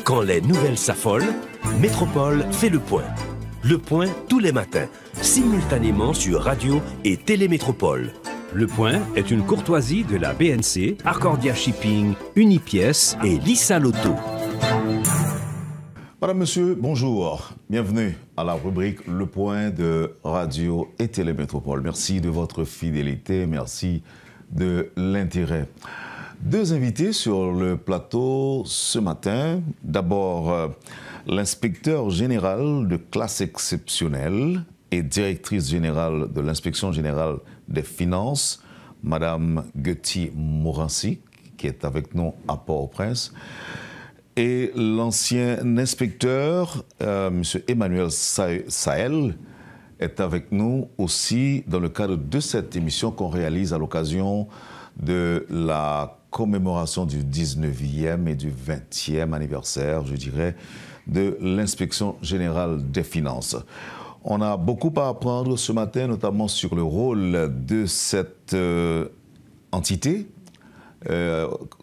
Quand les nouvelles s'affolent, Métropole fait le point. Le point tous les matins, simultanément sur Radio et Télémétropole. Le point est une courtoisie de la BNC, Arcordia Shipping, Unipièce et Lissa Lotto. Madame, Monsieur, bonjour. Bienvenue à la rubrique Le Point de Radio et Télémétropole. Merci de votre fidélité, merci de l'intérêt. Deux invités sur le plateau ce matin. D'abord, l'inspecteur général de classe exceptionnelle et directrice générale de l'inspection générale des finances, Madame Guety Morancy, qui est avec nous à Port-au-Prince, et l'ancien inspecteur, Monsieur Emmanuel Sahel, est avec nous aussi dans le cadre de cette émission qu'on réalise à l'occasion de la commémoration du 19e et du 20e anniversaire, je dirais, de l'inspection générale des finances. On a beaucoup à apprendre ce matin, notamment sur le rôle de cette entité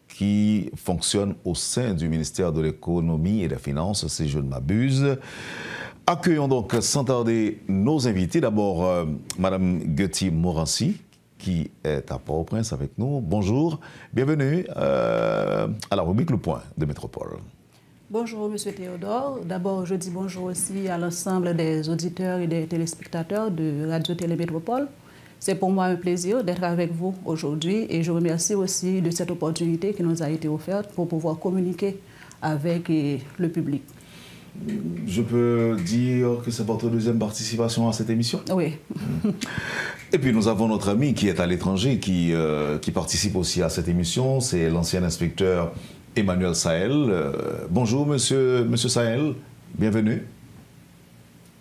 qui fonctionne au sein du ministère de l'économie et des finances, si je ne m'abuse. Accueillons donc sans tarder nos invités. D'abord, Madame Guety Morancy, qui est à Port-au-Prince avec nous. Bonjour, bienvenue à la rubrique Le Point de Métropole. Bonjour, Monsieur Théodore. D'abord, je dis bonjour aussi à l'ensemble des auditeurs et des téléspectateurs de Radio Télémétropole. C'est pour moi un plaisir d'être avec vous aujourd'hui et je remercie aussi de cette opportunité qui nous a été offerte pour pouvoir communiquer avec le public. Je peux dire que c'est votre deuxième participation à cette émission? Oui. Et puis nous avons notre ami qui est à l'étranger, qui participe aussi à cette émission. C'est l'ancien inspecteur Emmanuel Sahel. Bonjour Monsieur Sahel, bienvenue.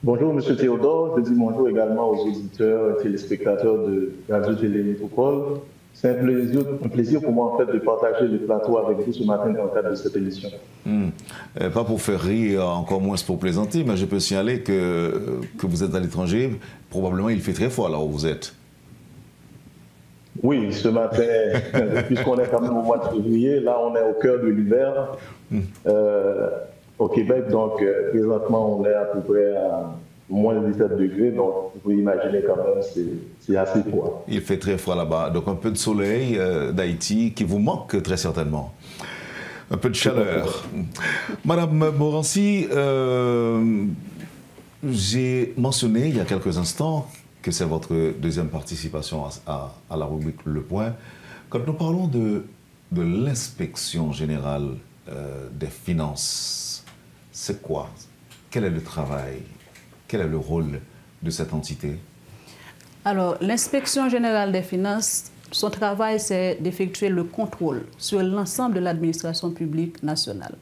Bonjour Monsieur Théodore, je dis bonjour également aux auditeurs et téléspectateurs de Radio Télémétropole. C'est un plaisir pour moi en fait de partager le plateau avec vous ce matin dans le cadre de cette émission. Pas pour faire rire, encore moins pour plaisanter, mais je peux signaler que vous êtes à l'étranger. Probablement il fait très froid là où vous êtes. Oui, ce matin, puisqu'on est quand même au mois de février, là on est au cœur de l'hiver au Québec, donc présentement on est à peu près à moins de 17 degrés, donc vous pouvez imaginer quand même c'est assez froid. Il fait très froid là-bas, donc un peu de soleil d'Haïti qui vous manque très certainement. Un peu de chaleur. Madame Morancy, j'ai mentionné il y a quelques instants que c'est votre deuxième participation à la rubrique Le Point. Quand nous parlons de l'inspection générale des finances, c'est quoi? Quel est le travail? Quel est le rôle de cette entité? Alors, l'inspection générale des finances, son travail, c'est d'effectuer le contrôle sur l'ensemble de l'administration publique nationale.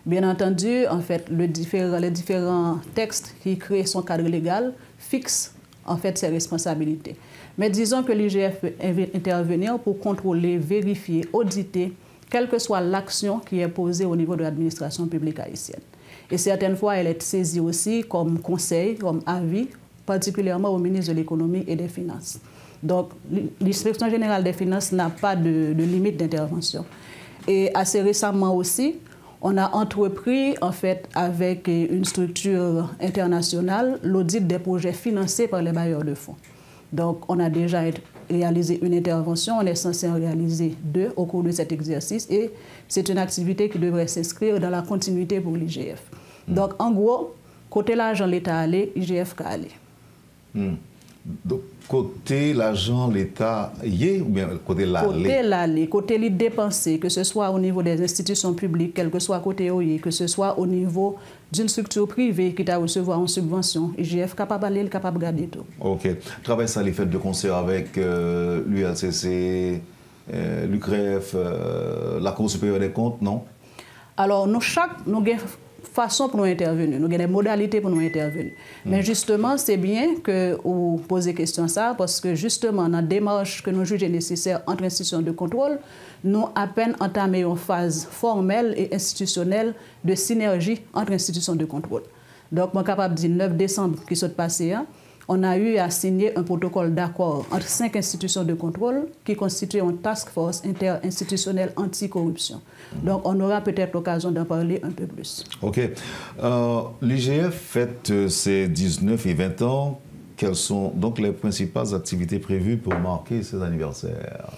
Bien entendu, en fait, les différents textes qui créent son cadre légal fixent en fait ses responsabilités. Mais disons que l'IGF peut intervenir pour contrôler, vérifier, auditer, quelle que soit l'action qui est posée au niveau de l'administration publique haïtienne. Et certaines fois, elle est saisie aussi comme conseil, comme avis, particulièrement au ministre de l'économie et des finances. Donc, l'inspection générale des finances n'a pas de limite d'intervention. Et assez récemment aussi, on a entrepris, en fait, avec une structure internationale, l'audit des projets financés par les bailleurs de fonds. Donc, on a déjà réalisé une intervention, on est censé en réaliser 2 au cours de cet exercice et c'est une activité qui devrait s'inscrire dans la continuité pour l'IGF. Donc, en gros, côté l'argent, l'État allé, IGF qu'a allé. Donc, côté l'argent, l'État y est ou bien côté l'aller? Côté l'aller, côté les dépenser, que ce soit au niveau des institutions publiques, quel que soit côté OI, que ce soit au niveau d'une structure privée qui t'a recevoir en subvention, IGF capable d'aller, capable de garder tout. Ok. Travail ça, les faites de concert avec l'ULCC, l'UCREF, la Cour supérieure des comptes, non? Alors, nous avons façon pour nous intervenir, nous avons des modalités pour nous intervenir. Mais justement, c'est bien que vous posez question ça, parce que justement, dans la démarche que nous jugeons nécessaire entre institutions de contrôle, nous à peine entamé une phase formelle et institutionnelle de synergie entre institutions de contrôle. Donc, je suis capable de dire 9 décembre qui s'est passé, on a eu à signer un protocole d'accord entre 5 institutions de contrôle qui constituent une task force interinstitutionnelle anticorruption. Donc, on aura peut-être l'occasion d'en parler un peu plus. OK. L'IGF fête ses 19 et 20 ans. Quelles sont donc les principales activités prévues pour marquer ces anniversaires?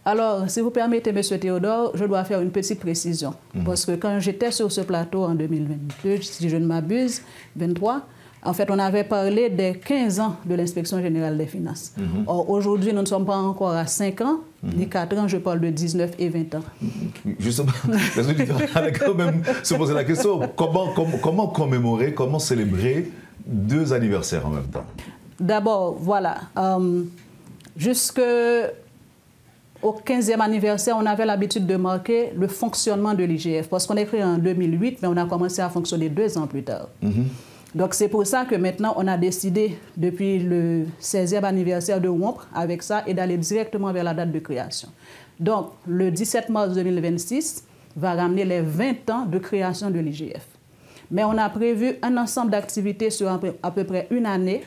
Alors, si vous permettez, M. Théodore, je dois faire une petite précision. Parce que quand j'étais sur ce plateau en 2022, si je ne m'abuse, 23, en fait, on avait parlé des 15 ans de l'Inspection générale des finances. Or, aujourd'hui, nous ne sommes pas encore à 5 ans, ni 4 ans, je parle de 19 et 20 ans. Justement, les auditeurs allaient quand même se poser la question, comment commémorer, comment célébrer 2 anniversaires en même temps? D'abord, voilà, jusqu'au 15e anniversaire, on avait l'habitude de marquer le fonctionnement de l'IGF, parce qu'on est créé en 2008, mais on a commencé à fonctionner 2 ans plus tard. Donc, c'est pour ça que maintenant, on a décidé, depuis le 16e anniversaire, de rompre avec ça et d'aller directement vers la date de création. Donc, le 17 mars 2026 va ramener les 20 ans de création de l'IGF. Mais on a prévu un ensemble d'activités sur à peu près une année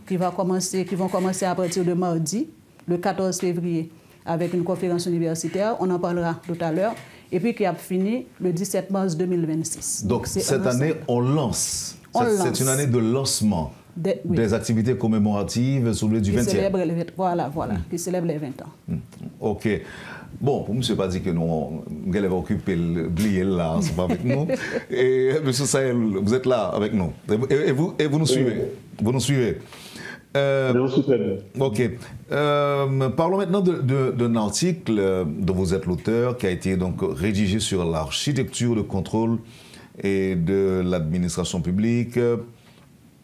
qui vont commencer à partir de mardi, le 14 février, avec une conférence universitaire. On en parlera tout à l'heure. Et puis qui a fini le 17 mars 2026. Donc, cette année, on lance. C'est une année de lancement des activités commémoratives sur le du 20e. Voilà, qui célèbre les 20 ans. OK. Bon, pour M. pas dit que nous allons occuper l'oublier là, c'est pas avec nous. Et M. Sahel, vous êtes là avec nous. Et vous nous suivez. Vous nous suivez. OK. Parlons maintenant d'un article dont vous êtes l'auteur, qui a été donc rédigé sur l'architecture de contrôle et de l'administration publique.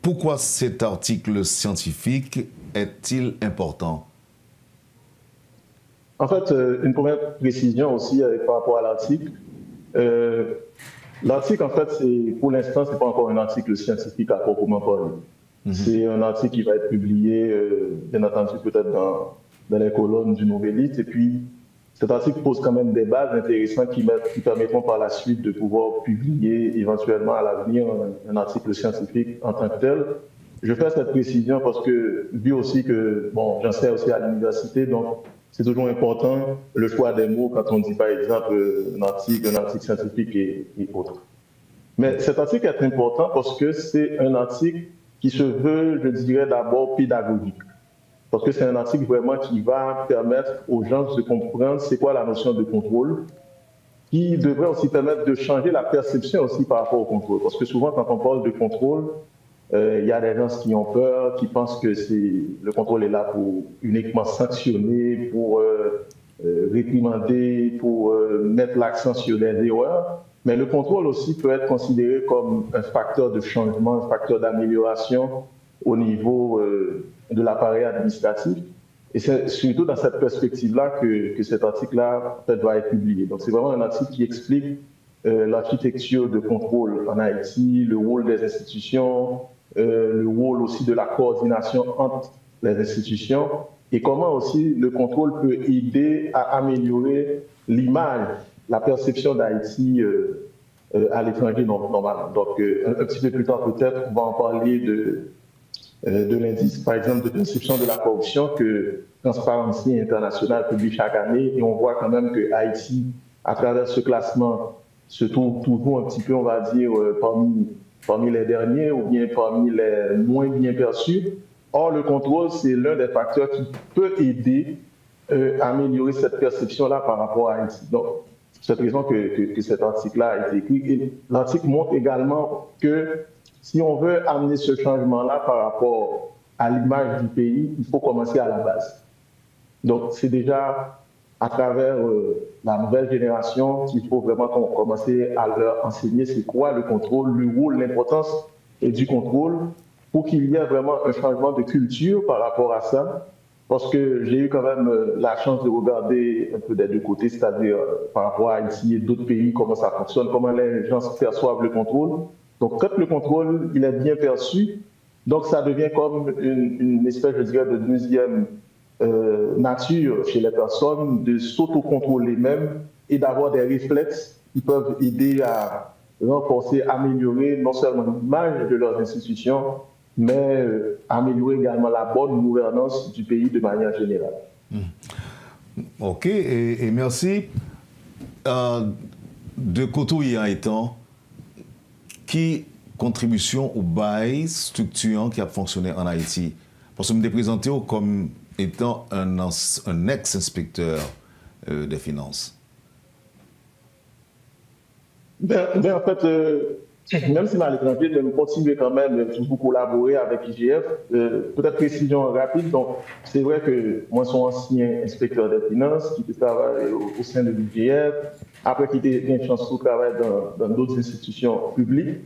Pourquoi cet article scientifique est-il important? En fait, une première précision aussi par rapport à l'article. L'article, en fait, pour l'instant, ce n'est pas encore un article scientifique à proprement parler. C'est un article qui va être publié, bien entendu, peut-être dans les colonnes du Nouvelliste. Et puis, cet article pose quand même des bases intéressantes qui permettront par la suite de pouvoir publier éventuellement à l'avenir un article scientifique en tant que tel. Je fais cette précision parce que, vu aussi que, bon, j'enseigne aussi à l'université, donc c'est toujours important le choix des mots quand on dit par exemple un article scientifique et autres. Mais cet article est important parce que c'est un article qui se veut, je dirais, d'abord pédagogique. Parce que c'est un article vraiment qui va permettre aux gens de comprendre c'est quoi la notion de contrôle, qui devrait aussi permettre de changer la perception aussi par rapport au contrôle. Parce que souvent, quand on parle de contrôle, il y a des gens qui ont peur, qui pensent que le contrôle est là pour uniquement sanctionner, pour réprimander, pour mettre l'accent sur des erreurs. Mais le contrôle aussi peut être considéré comme un facteur de changement, un facteur d'amélioration au niveau de l'appareil administratif. Et c'est surtout dans cette perspective-là que cet article-là va être publié. Donc c'est vraiment un article qui explique l'architecture de contrôle en Haïti, le rôle des institutions, le rôle aussi de la coordination entre les institutions et comment aussi le contrôle peut aider à améliorer l'image, la perception d'Haïti à l'étranger normalement. Donc un petit peu plus tard peut-être, on va en parler de l'indice, par exemple, de perception de la corruption que Transparency International publie chaque année. Et on voit quand même que Haïti, à travers ce classement, se trouve toujours un petit peu, on va dire, parmi les derniers ou bien parmi les moins bien perçus. Or, le contrôle, c'est l'un des facteurs qui peut aider à améliorer cette perception-là par rapport à Haïti. Donc, c'est cette raison que cet article-là a été écrit. Et l'article montre également que si on veut amener ce changement-là par rapport à l'image du pays, il faut commencer à la base. Donc, c'est déjà à travers la nouvelle génération qu'il faut vraiment commencer à leur enseigner c'est quoi le contrôle, le rôle, l'importance du contrôle pour qu'il y ait vraiment un changement de culture par rapport à ça. Parce que j'ai eu quand même la chance de regarder un peu des deux côtés, c'est-à-dire par rapport à ici et d'autres pays, comment ça fonctionne, comment les gens perçoivent le contrôle. Donc, quand le contrôle il est bien perçu, donc ça devient comme une espèce, je dirais, de deuxième nature chez les personnes de s'autocontrôler même et d'avoir des réflexes qui peuvent aider à renforcer, améliorer non seulement l'image de leurs institutions, mais améliorer également la bonne gouvernance du pays de manière générale. OK, et merci. De côté en étant, qui contribution au bail structurant qui a fonctionné en Haïti? Parce que je me présenté comme étant un ex-inspecteur des finances. En fait, même si mal étranger, je continue quand même toujours collaborer avec IGF. Peut-être précision rapide. Donc, c'est vrai que moi, je suis ancien inspecteur des finances qui travaille au sein de l'IGF. Après, qui a eu une chance de travailler dans d'autres institutions publiques.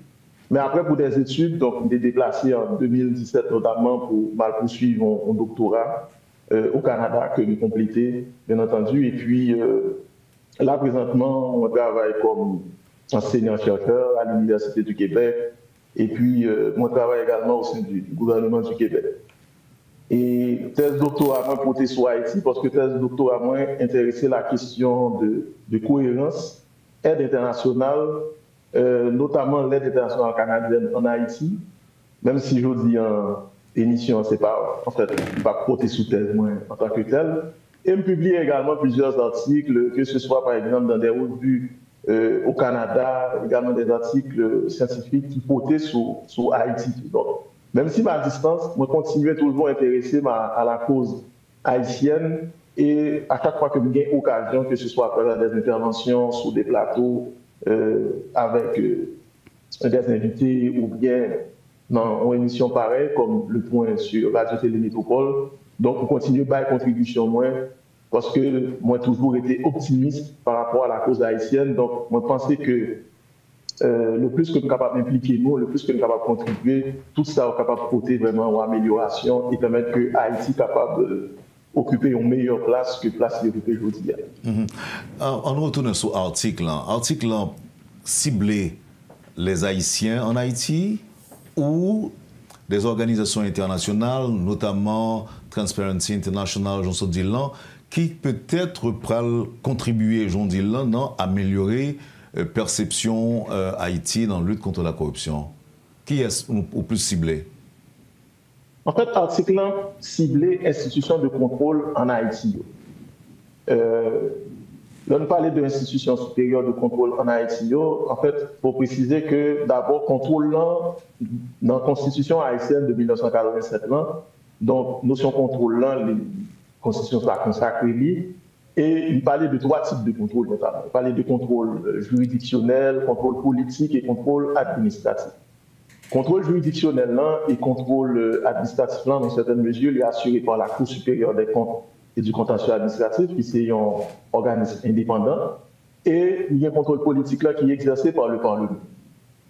Mais après, pour des études, donc, j'ai déplacé en 2017 notamment pour mal poursuivre mon doctorat au Canada que j'ai complété, bien entendu. Et puis, là, présentement, on travaille comme enseignant-chercheur à l'Université du Québec. Et puis, moi, je travaille également au sein du gouvernement du Québec. Et thèse doctorat, moi, porté sur Haïti, parce que thèse doctorat, moi, intéressé la question de cohérence, aide internationale, notamment l'aide internationale canadienne en Haïti, même si je dis en émission, c'est pas, en fait, pas porté sous thèse, moi, en tant que tel. Et me publie également plusieurs articles, que ce soit, par exemple, dans des revues au Canada, également des articles scientifiques qui portaient sur Haïti. Donc, même si ma distance, je continuais toujours intéressé à la cause haïtienne et à chaque fois que j'ai occasion, que ce soit à travers des interventions sur des plateaux avec des invités ou bien dans une émission pareille comme Le Point sur Radio Télé Métropole, donc on continue par contribution moins parce que moi toujours été optimiste par rapport à la cause haïtienne, donc moi pensais que le plus que nous sommes capables d'impliquer nous, le plus que nous sommes capables de contribuer, tout ça est capable de porter vraiment une amélioration et permettre que Haïti soit capable d'occuper une meilleure place que place qu'il occupe aujourd'hui. On retourne sur l'article. L'article ciblé les Haïtiens en Haïti ou des organisations internationales, notamment Transparency International, j'en sais dire, qui peut-être pourraient contribuer, j'en dis là, à améliorer perception Haïti dans la lutte contre la corruption. Qui est au plus ciblé? En fait, l'article ciblé institutions de contrôle en Haïti. Là, nous parlons de l'institution supérieure de contrôle en Haïti. En fait, il faut préciser que d'abord, contrôle dans la constitution haïtienne de 1987, donc notion contrôle là, les constitutions sont consacrées. Et il parlait de trois types de contrôle, notamment. Il parlait de contrôle juridictionnel, contrôle politique et contrôle administratif. Contrôle juridictionnel là, et contrôle administratif, là, dans certaines mesures, est assuré par la Cour supérieure des comptes et du contentieux administratif, qui c'est un organisme indépendant. Et il y a un contrôle politique là, qui est exercé par le Parlement.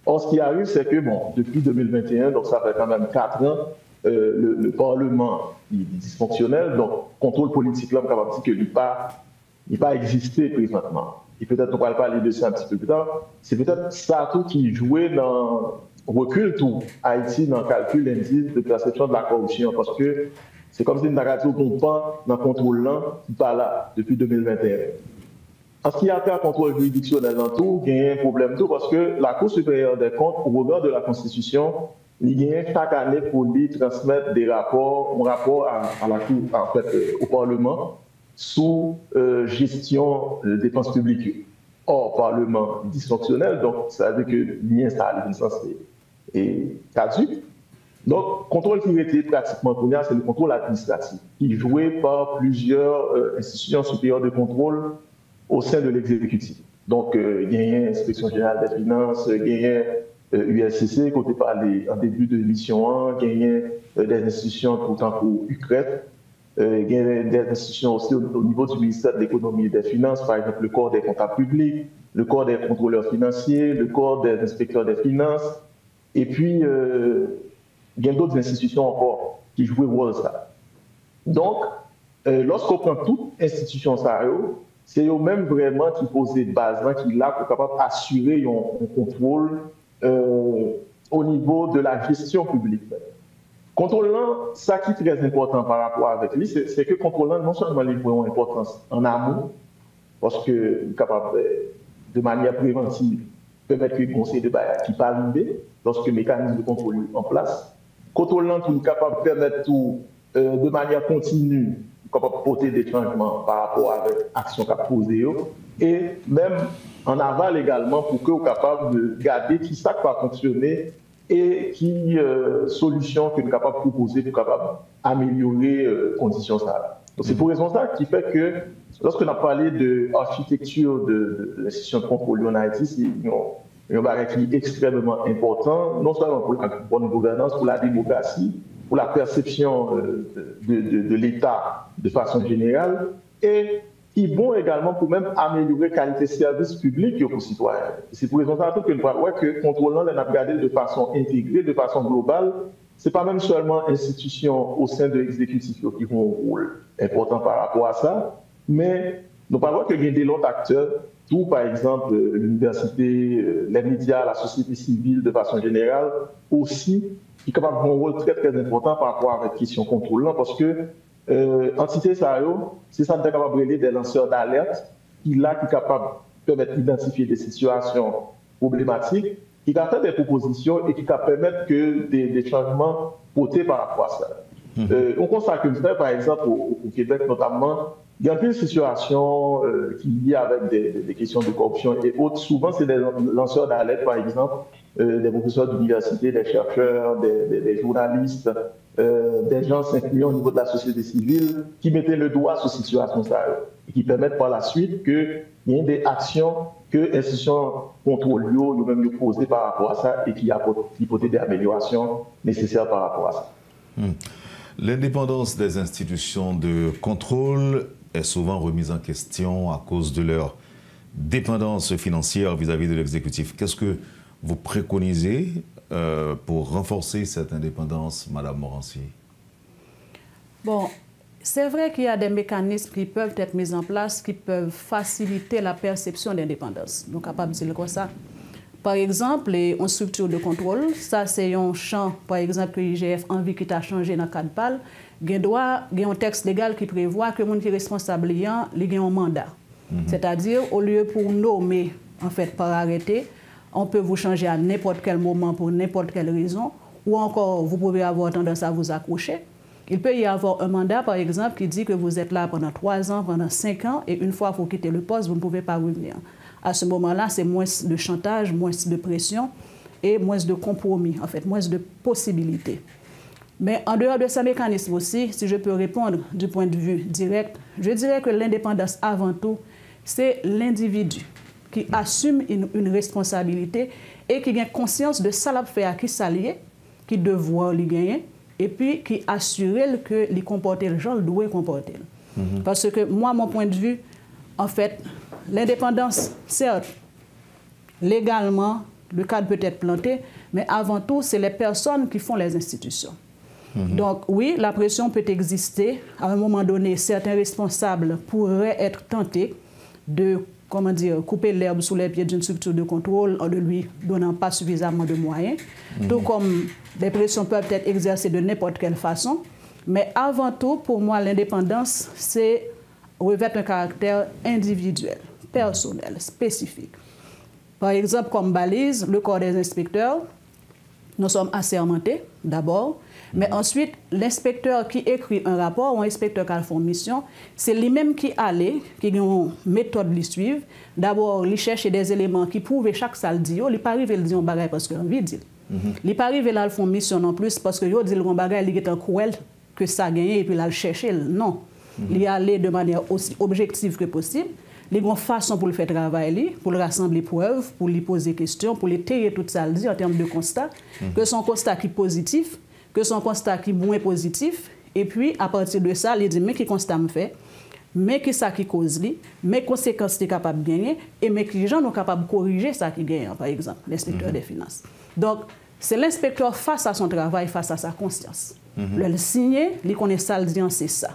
Or, ce qui arrive, c'est que, bon, depuis 2021, donc ça fait quand même 4 ans, le Parlement est dysfonctionnel, donc contrôle politique là, on est capable de dire qu'il n'a pas existé présentement. Et peut-être on va parler de ça un petit peu plus tard. C'est peut-être ça tout qui jouait dans recul tout Haïti dans le calcul d'indice de perception de la corruption, parce que c'est comme si une narrative qu'on pas dans le contrôle là, qui n'est pas là depuis 2021. En ce qui a fait un contrôle juridictionnel dans tout, il y a un problème tout, parce que la Cour supérieure des comptes, au regard de la Constitution, il y a chaque année pour lui transmettre des rapports, un rapport à la Cour, en fait, au Parlement, sous gestion des dépenses publiques. Or, Parlement dysfonctionnel, donc ça veut dire que l'IN, ça a licence est caduque. Donc, contrôle qui était pratiquement connu, c'est le contrôle administratif, qui est joué par plusieurs institutions supérieures de contrôle au sein de l'exécutif. Donc, il y a l'Inspection générale des finances, il y a USCC, qu'on a parlé en début de l'émission 1, il y a des institutions pourtant pour UCREF, il y a des institutions aussi au niveau du ministère de l'économie et des finances, par exemple le corps des comptables publics, le corps des contrôleurs financiers, le corps des inspecteurs des finances, et puis il y a d'autres institutions encore qui jouent le rôle ça. Donc, lorsqu'on prend toute institution ça, c'est eux-mêmes vraiment qui posent des bases, qui là pour capable assurer un contrôle au niveau de la gestion publique. Contrôlant, ça qui est très important par rapport avec lui, c'est que contrôlant non seulement il voit une importance en amont, parce que est capable de manière préventive permettre que le conseil de bail qui pas arriver lorsque le mécanisme de contrôle est en place, contrôlant pour capable de permettre tout de manière continue, capable de porter des changements par rapport à l'action qu'a posée, et même en aval également pour que vous capable de garder qui ça va fonctionner et qui solution que nous sommes capables de proposer pour capable améliorer les conditions ça. Donc c'est pour raison ça qui fait que lorsque on a parlé de l'architecture de l'institution de contrôle en Haïti, c'est un bagage qui est extrêmement important, non seulement pour la bonne gouvernance, pour la démocratie, pour la perception de l'État de façon générale, et qui est bon également pour même améliorer la qualité de service public aux citoyens. C'est pour raison ça que nous voyons que le contrôlant l'a regardé de façon intégrée, de façon globale. Ce n'est pas même seulement institutions au sein de l'exécutif qui ont un rôle important par rapport à ça, mais nous parlons qu'il y a des autres acteurs, tout par exemple l'université, les médias, la société civile de façon générale, aussi, qui sont capables de jouer un rôle très très important par rapport à la question contrôlant, parce que entité ça, c'est ça qui est capable de brûler des lanceurs d'alerte, qui sont capables de permettre d'identifier des situations problématiques, qui va faire des propositions et qui va permettre que des changements portés par rapport à ça. On constate que par exemple au Québec notamment, il y a une situation qui est liée avec des questions de corruption et autres. Souvent, c'est des lanceurs d'alerte, par exemple, des professeurs d'université, des chercheurs, des journalistes, des gens s'influents au niveau de la société civile qui mettaient le doigt sur cette situation et qui permettent par la suite qu'il y ait des actions que l'institution contrôle ou même poser par rapport à ça et qui apportent des améliorations nécessaires par rapport à ça. L'indépendance des institutions de contrôle est souvent remise en question à cause de leur dépendance financière vis-à-vis de l'exécutif. Qu'est-ce que vous préconisez pour renforcer cette indépendance, Mme Morancy? Bon, c'est vrai qu'il y a des mécanismes qui peuvent être mis en place qui peuvent faciliter la perception d'indépendance. Donc, capable de dire comme ça. Par exemple, une structure de contrôle, ça c'est un champ, par exemple, que l'IGF envie qui a changé dans le cadre PAL, il y a un texte légal qui prévoit que le monde qui est responsable, il y a un mandat. C'est-à-dire, au lieu pour nommer, en fait, par arrêté, on peut vous changer à n'importe quel moment pour n'importe quelle raison, ou encore vous pouvez avoir tendance à vous accrocher. Il peut y avoir un mandat, par exemple, qui dit que vous êtes là pendant 3 ans, pendant 5 ans, et une fois que vous quittez le poste, vous ne pouvez pas revenir. À ce moment-là, c'est moins de chantage, moins de pression et moins de compromis, en fait, moins de possibilités. Mais en dehors de ce mécanisme aussi, si je peux répondre du point de vue direct, je dirais que l'indépendance, avant tout, c'est l'individu qui assume une responsabilité et qui a conscience de ça l'a fait à qui s'allier, qui devoir lui gagner, et puis qui assure que les comporter le genre doit comporter. Parce que moi, mon point de vue, en fait, l'indépendance, certes, légalement, le cadre peut être planté, mais avant tout, c'est les personnes qui font les institutions. Donc oui, la pression peut exister. À un moment donné, certains responsables pourraient être tentés de, comment dire, couper l'herbe sous les pieds d'une structure de contrôle en ne lui donnant pas suffisamment de moyens. Tout comme des pressions peuvent être exercées de n'importe quelle façon. Mais avant tout, pour moi, l'indépendance, c'est revêt un caractère individuel, personnel, spécifique. Par exemple, comme balise, le corps des inspecteurs, nous sommes assermentés d'abord, mais ensuite, l'inspecteur qui écrit un rapport ou un inspecteur qui a fait une mission, c'est lui-même qui allait, qui a une méthode de suivre. D'abord, il cherche des éléments qui prouvent chaque salle dit, il n'est pas arrivé à dire un bagage parce qu'il a envie de dire. Il n'est pas arrivé à faire une mission non plus parce qu'il dit un bagage il est cruel que ça a gagné et puis il a le chercher. Non. Il y allait de manière aussi objective que possible. Il y a une façon pour le faire travailler, pour le rassembler preuves, pour lui poser questions, pour lui tailler tout ça en termes de constat, que son constat qui est positif, que son constat qui est moins positif, et puis à partir de ça, il dit mais qui constat me fait, mais qui ça qui cause lui, mais conséquences est capable de gagner, et mais qui les gens sont capables de corriger ça qui gagne, par exemple, l'inspecteur des finances. Donc, c'est l'inspecteur face à son travail, face à sa conscience. Le signer, il connaît ça, il dit c'est ça.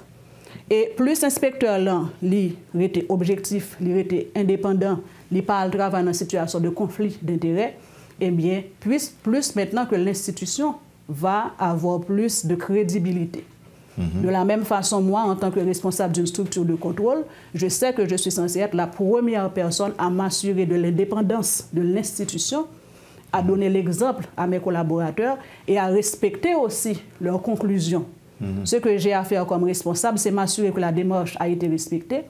Et plus l'inspecteur là, il était objectif, il était indépendant, il pas le travail dans une situation de conflit d'intérêts, eh bien, plus maintenant que l'institution va avoir plus de crédibilité. De la même façon, moi, en tant que responsable d'une structure de contrôle, je sais que je suis censé être la première personne à m'assurer de l'indépendance de l'institution à donner l'exemple à mes collaborateurs et à respecter aussi leurs conclusions. Ce que j'ai à faire comme responsable, c'est m'assurer que la démarche a été respectée,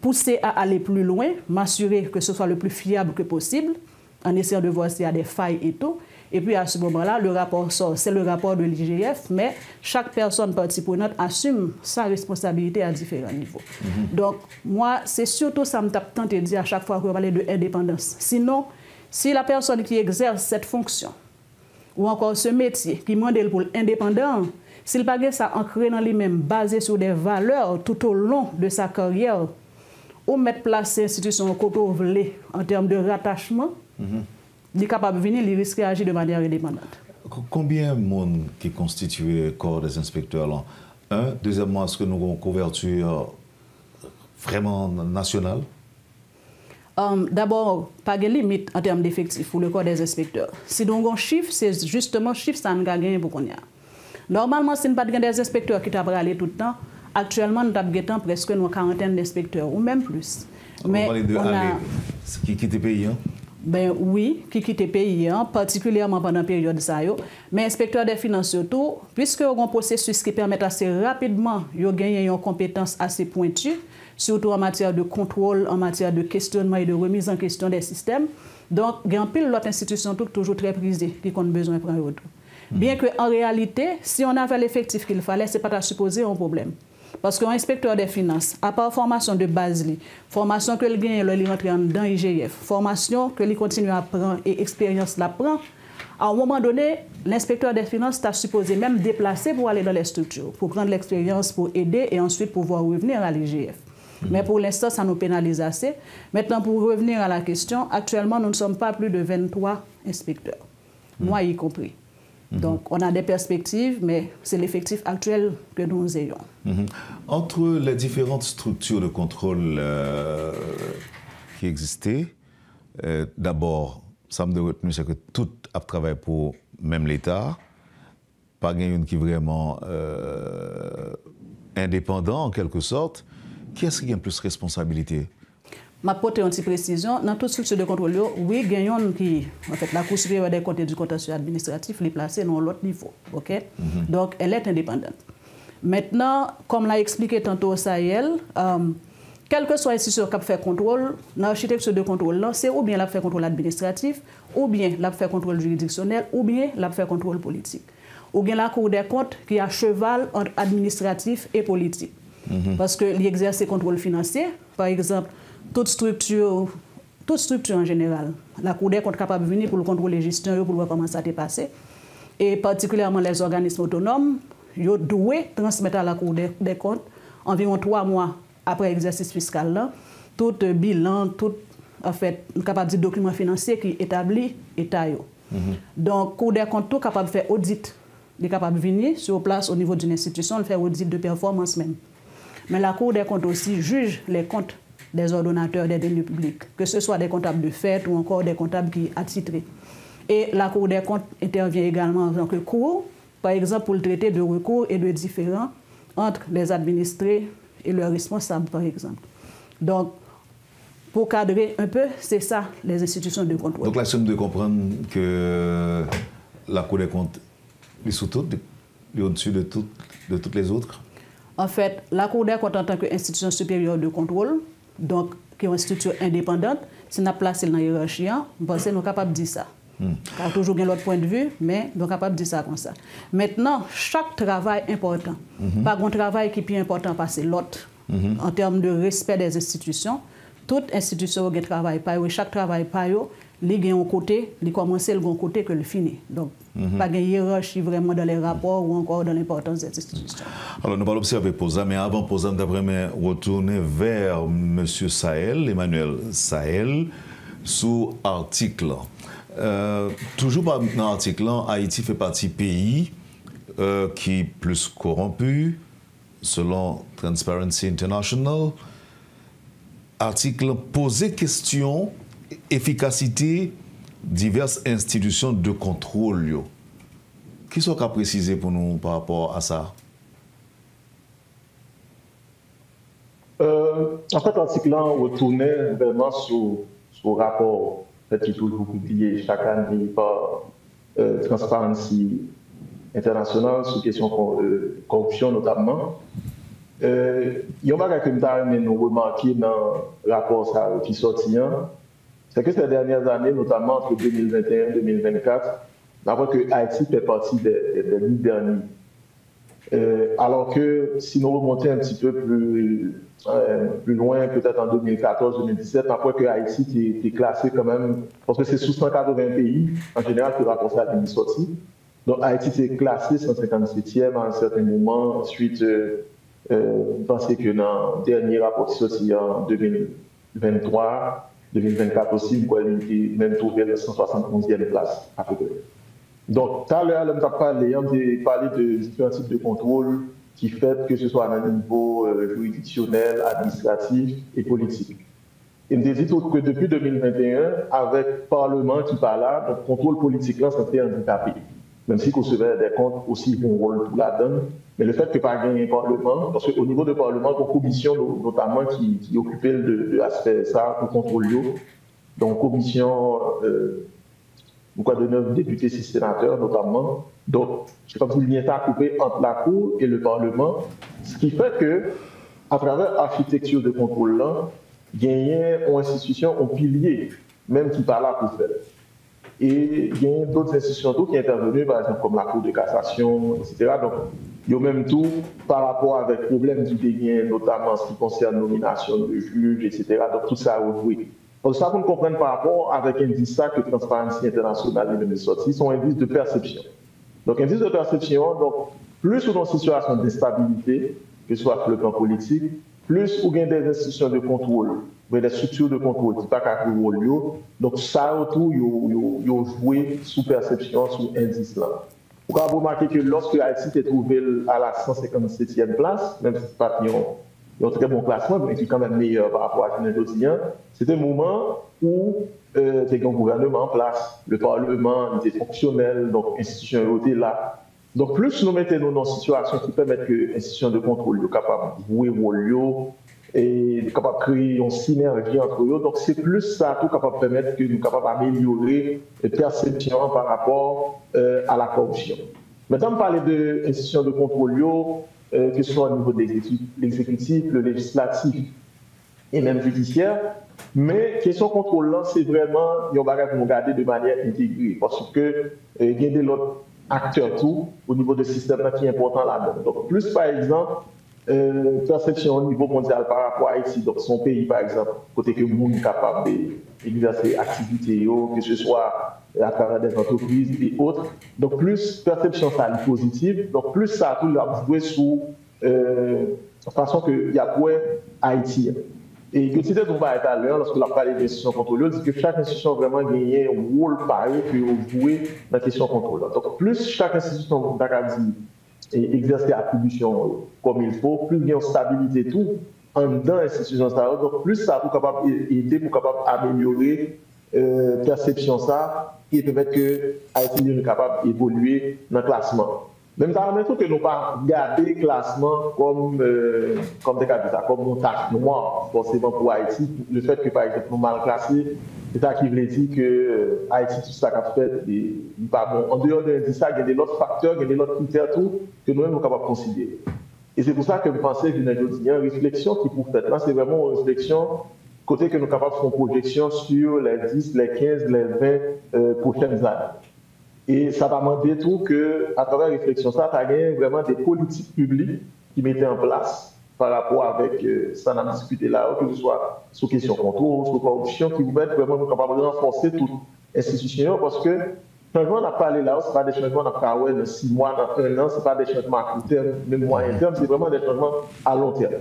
pousser à aller plus loin, m'assurer que ce soit le plus fiable que possible, en essayant de voir s'il y a des failles et tout. Et puis à ce moment-là, le rapport sort, c'est le rapport de l'IGF, mais chaque personne partie prenante assume sa responsabilité à différents niveaux. Donc moi, c'est surtout ça que je tenté de dire à chaque fois qu'on parle de indépendance. Sinon, si la personne qui exerce cette fonction, ou encore ce métier, qui demande pour l'indépendant, s'il n'a pas ça ancré dans lui-même, basé sur des valeurs tout au long de sa carrière, ou mettre place l'institution en termes de rattachement, il est capable de venir, il risque d'agir de manière indépendante. Combien de monde qui constitue le corps des inspecteurs là? Un, deuxièmement, est-ce que nous avons une couverture vraiment nationale? D'abord, pas de limite en termes d'effectifs pour le corps des inspecteurs. Si nous avons un chiffre, c'est justement le chiffre que nous avons gagné pour qu'on y a. Normalement, si nous n'avons pas des inspecteurs qui travaillent aller tout le temps, actuellement, nous avons presque une quarantaine d'inspecteurs, ou même plus. Mais on a... Qui quitte le pays, hein? Ben oui, qui quitte le pays, hein, particulièrement pendant la période de ça. Mais inspecteur des finances surtout, puisque y a un processus qui permet assez rapidement de gagner une compétence assez pointue, surtout en matière de contrôle, en matière de questionnement et de remise en question des systèmes. Donc, il y a un pile l'autre institution toujours très prisée qui ont besoin de prendre retour. Bien qu'en réalité, si on avait l'effectif qu'il fallait, ce n'est pas à supposer un problème. Parce qu'un inspecteur des finances, à part formation de base, formation que le gagne, il rentre dans l'IGF, formation que il continue à prendre et expérience la prend, à un moment donné, l'inspecteur des finances t'a supposé même déplacer pour aller dans les structures, pour prendre l'expérience, pour aider et ensuite pouvoir revenir à l'IGF. Mais pour l'instant, ça nous pénalise assez. Maintenant, pour revenir à la question, actuellement, nous ne sommes pas plus de 23 inspecteurs, moi y compris. Donc, on a des perspectives, mais c'est l'effectif actuel que nous ayons. Entre les différentes structures de contrôle qui existaient, d'abord, ça me retenu, c'est que toutes travaillent pour même l'État, pas une qui est vraiment indépendant en quelque sorte. Qui est-ce qui a plus de responsabilité? Ma porte une petite précision, dans toute structure de contrôle, oui, gagnons qui, en fait, la Cour supérieure des comptes et du contentieux administratif, est placée dans l'autre niveau. Okay? Donc, elle est indépendante. Maintenant, comme l'a expliqué tantôt au Sahel, quelle que soit l'institution qui fait contrôle, dans l'architecture de contrôle, c'est ou bien la fait contrôle administratif, ou bien la fait contrôle juridictionnel, ou bien la fait contrôle politique. Ou bien la Cour des comptes qui a cheval entre administratif et politique. Parce que l'exerce le contrôle financier, par exemple, toute structure en général, la Cour des comptes est capable de venir pour le contrôle de gestion, pour voir comment ça s'est passé. Et particulièrement les organismes autonomes, ils doivent transmettre à la Cour des comptes environ 3 mois après l'exercice fiscal là, tout bilan, tout en fait, capable de document financier qui établit l'État. Donc, Cour des comptes est capable de faire audit. Il est capable de venir sur place au niveau d'une institution, de faire audit de performance même. Mais la Cour des comptes aussi juge les comptes des ordonnateurs des deniers publics, que ce soit des comptables de fait ou encore des comptables qui attitrés. Et la Cour des comptes intervient également en tant que cour, par exemple pour le traiter de recours et de différends entre les administrés et leurs responsables, par exemple. Donc, pour cadrer un peu, c'est ça, les institutions de contrôle. Donc, la somme de comprendre que la Cour des comptes est sous toutes, est au-dessus de toutes les autres? En fait, la Cour des comptes en tant qu'institution supérieure de contrôle, donc qui est une structure indépendante, si on a placé dans la hiérarchie, nous sommes capables de dire ça. Car toujours l'autre point de vue, mais nous sommes capables de dire ça comme ça. Maintenant, chaque travail important, pas un travail qui est plus important que l'autre, en termes de respect des institutions, toute institution qui travaille pas, chaque travail pas, il y a un côté, il commence le bon côté que le finit. Donc, pas de hiérarchie vraiment dans les rapports ou encore dans l'importance des institutions. Alors, nous allons observer Posa, mais avant Posa, nous allons retourner vers M. Sahel, Emmanuel Sahel, sous article. Toujours dans l'article, Haïti fait partie pays qui est plus corrompu, selon Transparency International. Article poser question efficacité diverses institutions de contrôle. Qui sont qu'à préciser pour nous par rapport à ça? En fait, l'article retournait vraiment sur le rapport fait, qui est toujours publié chaque année par Transparency International sur question de corruption notamment. Il y a un bagage que nous remarqué dans le rapport qui sortit, c'est que ces dernières années, notamment entre 2021 et 2024, on voit que Haïti fait partie des 10 derniers. Alors que si nous remontons un petit peu plus loin, peut-être en 2014-2017, on voit que Haïti est classé quand même, parce que c'est sous 180 pays, en général, que le rapport ça est sorti. Donc Haïti est classé 157e à un certain moment. Ensuite, je pense que dans le dernier rapport qui est sorti en 2023, 2024 aussi, il a même trouvé la 171e place à peu près. Donc, tout à l'heure, on a parlé de différents types de contrôles qui fait que ce soit à un niveau juridictionnel, administratif et politique. Il me dit que depuis 2021, avec le Parlement qui parle là, le contrôle politique là, c'est handicapé. Même si qu'on se met des comptes aussi un rôle pour la donne, mais le fait que pas gagner un Parlement, parce qu'au niveau du Parlement, il y a une commission notamment qui occupait de l'aspect ça, pour contrôler. Donc, commission de 9 députés, 6 sénateurs notamment. Donc, c'est comme si le lien est coupé entre la Cour et le Parlement, ce qui fait que, à travers l'architecture de contrôle-là, il y a une institution, un pilier, même qui parle là pour faire. Et il y a d'autres institutions qui sont intervenues, par exemple, comme la Cour de cassation, etc. Donc, il y a même tout par rapport avec le problème du dégain, notamment en ce qui concerne la nomination de juges, etc. Donc, tout ça a rejoué. Donc, ça, vous comprenez par rapport avec l'indice que Transparency International est sorti, sont un indice de perception. Donc, indice de perception, donc, plus ou dans une situation d'instabilité, que ce soit sur le plan politique, plus ou bien des institutions de contrôle, des structures de contrôle qui ne sont pas rôle. Donc, ça, autour, ils ont joué sous perception, sous indice là. Vous pouvez remarquer que lorsque Haïti est trouvé à la 157e place, même si ce n'est pas un très bon classement, mais qui est quand même meilleur par rapport à Jeanne Jodien, c'était un moment où c'était un gouvernement en place, le Parlement était fonctionnel, donc l'institution était là. Donc, plus nous mettons dans une situation qui permet que l'institution de contrôle soit capable de jouer rôle et capable de créer une synergie entre eux. Donc, c'est plus ça tout capable de permettre que nous soyons capables d'améliorer la perception par rapport à la corruption. Maintenant, on parle de l'institution de contrôle, que ce soit au niveau de l'exécutif, le législatif et même judiciaire. Mais question contrôle là, c'est vraiment une bagage que nous garder de manière intégrée parce que il y a des autres acteurs tout au niveau du système là, qui est important là-dedans. Donc plus par exemple perception au niveau mondial par rapport à Haïti, donc son pays par exemple, côté que le monde est capable d'exercer activités, que ce soit à travers des entreprises et autres. Donc plus perception ça est positive, donc plus ça tout l'a joué sous façon qu'il y a pour Haïti. Et que tu disais tout à l'heure, lorsqu'on a parlé d'institutions contrôleuses, c'est que chaque institution a vraiment gagné un rôle pareil que vous jouez dans la question contrôle. Donc, plus chaque institution exerce des attributions comme il faut, plus il y a une stabilité tout en dedans l'institution. Donc, plus ça est capable d'aider pour capable d'améliorer la perception ça et permettre que Haïti est capable d'évoluer dans le classement. Même temps, que nous pas garder le classement comme des capitales, comme une tache noire, forcément pour Haïti. Le fait que, par exemple, nous mal classés, c'est ça qui veut dire que Haïti, tout ça qu'a fait, n'est pas bon. En dehors de ça, il y a des autres facteurs, il y a des autres critères tout, que nous-mêmes sommes capables de considérer. Et c'est pour ça que je pensais qu'il y a une réflexion qui pour faire là, c'est vraiment une réflexion côté que nous sommes capables de faire une projection sur les 10, les 15, les 20 prochaines années. Et ça va demander tout qu'à travers la réflexion, ça a gagné vraiment des politiques publiques qui mettaient en place par rapport avec ça, on a discuté là, que ce soit sous question contrôle, sous corruption, qui vous mettent vraiment capable de renforcer toute institution parce que changement, on a parlé là, ce n'est pas des changements dans 6 mois, dans 1 an, ce n'est pas des changements à court terme, même moyen terme, c'est vraiment des changements à long terme.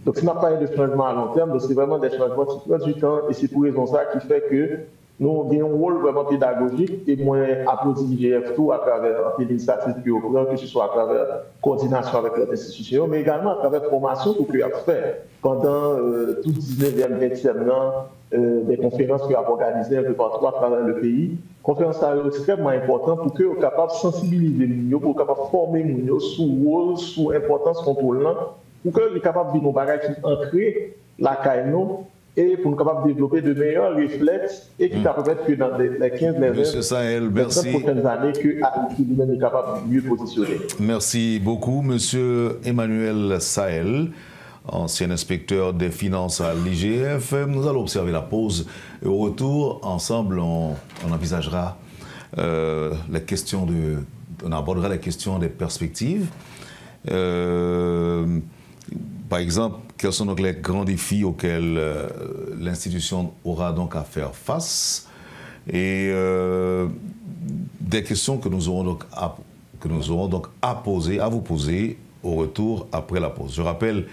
Donc, si on a parlé de changements à long terme, c'est vraiment des changements qui prennent du temps et c'est pour raison ça qui fait que nous avons un rôle vraiment pédagogique et moins applaudi l'IGF tout à travers l'initiative que ce soit à travers la coordination avec l'autre institution, mais également à travers la formation que vous avez fait pendant tout 19e, 20e an, des conférences que vous avez organisées un peu partout à travers le pays. Conférences extrêmement importantes pour que vous soyez capable de sensibiliser les gens, pour que vous soyez capable de former les gens sous rôle, sous importance contrôle, pour que vous soyez capable de nous bagages qui ancrer la CAINO et pour nous capables de développer de meilleurs réflexes et qui permettent que dans les 15 Monsieur Sahel, merci. prochaines années, que Haïti lui-même est capable de mieux positionner. Merci beaucoup, Monsieur Emmanuel Sahel, ancien inspecteur des finances à l'IGF. Nous allons observer la pause et au retour, ensemble, on envisagera les questions on abordera les questions des perspectives. Par exemple, quels sont donc les grands défis auxquels l'institution aura donc à faire face et des questions que nous aurons donc à vous poser au retour après la pause. Je rappelle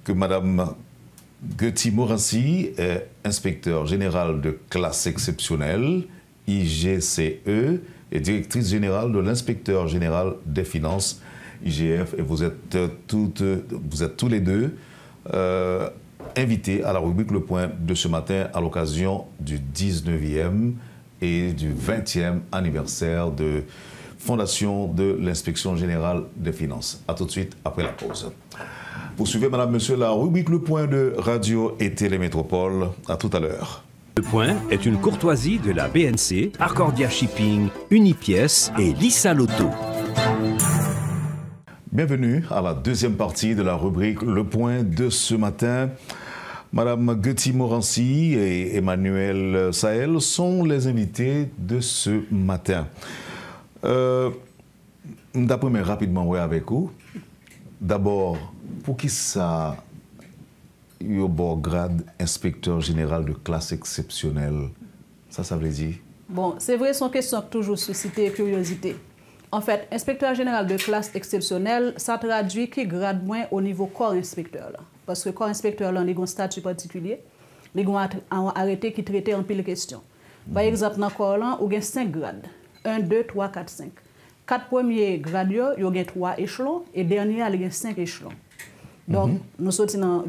que Mme Guety Morancy est inspecteur général de classe exceptionnelle, IGCE, et directrice générale de l'inspecteur général des finances, IGF, et vous êtes tous les deux invités à la rubrique Le Point de ce matin à l'occasion du 19e et du 20e anniversaire de fondation de l'inspection générale des finances. A tout de suite après la pause. Vous suivez, madame, monsieur, la rubrique Le Point de Radio et Télémétropole. À tout à l'heure. Le Point est une courtoisie de la BNC, Arcordia Shipping, Unipièce et Lissa Loto. Bienvenue à la deuxième partie de la rubrique Le Point de ce matin. Madame Guety Morancy et Emmanuel Sahel sont les invités de ce matin. D'après moi, rapidement, avec vous. D'abord, pour qui ça y a bon grade inspecteur général de classe exceptionnelle? Ça veut dire? Bon, c'est vrai, son question a toujours suscité curiosité. En fait, inspecteur général de classe exceptionnelle, ça traduit qui grade moins au niveau corps inspecteur. Là. Parce que corps inspecteur, là, il a un statut particulier. Il a un arrêté qui traite en pile de questions. Par exemple, dans le corps, là, il y a 5 grades. 1, 2, 3, 4, 5. 4 premiers grades, il y a 3 échelons et dernier, il y a 5 échelons. Donc, nous sommes dans